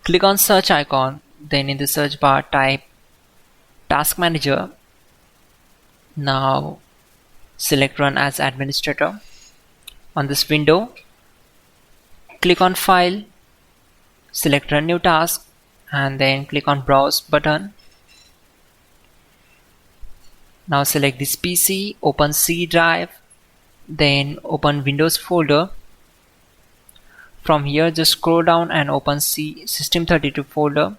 Click on search icon, then in the search bar type Task Manager. Now select Run as Administrator. On this window, click on File, select Run New Task, and then click on Browse button. Now select this PC, open C drive, then open Windows folder. From here just scroll down and open C System32 folder.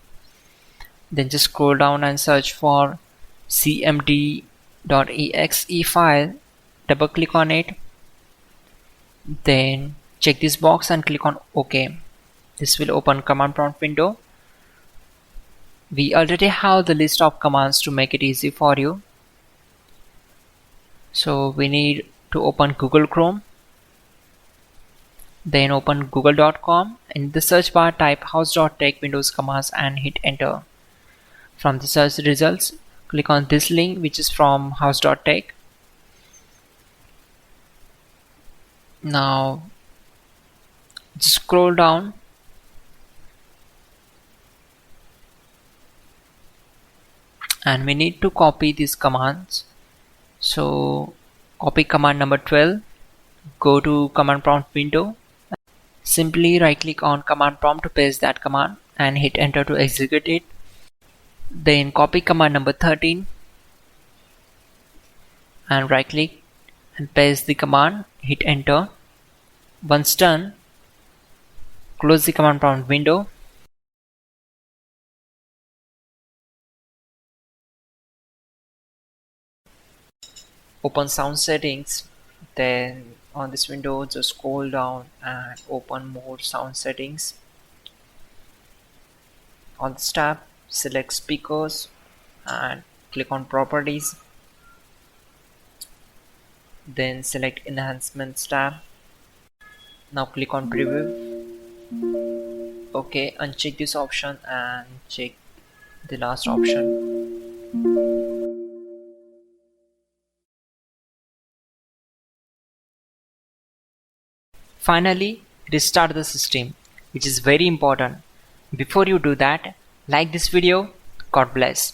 Then just scroll down and search for cmd.exe file. Double click on it. Then check this box and click on OK. This will open command prompt window. We already have the list of commands to make it easy for you. So we need to open Google Chrome. Then open google.com. In the search bar type hows.tech Windows commands and hit enter. From the search results, click on this link which is from hows.tech. Now just scroll down and we need to copy these commands. So copy command number 12, go to command prompt window, simply right click on command prompt to paste that command and hit enter to execute it. Then copy command number 13 and right click and paste the command, hit enter. Once done, close the command prompt window. Open sound settings, then on this window just scroll down and open more sound settings. On this tab select speakers and click on properties, then select enhancements tab. Now click on preview. Okay, uncheck this option and check the last option. Finally, restart the system, which is very important. Before you do that, like this video. God bless.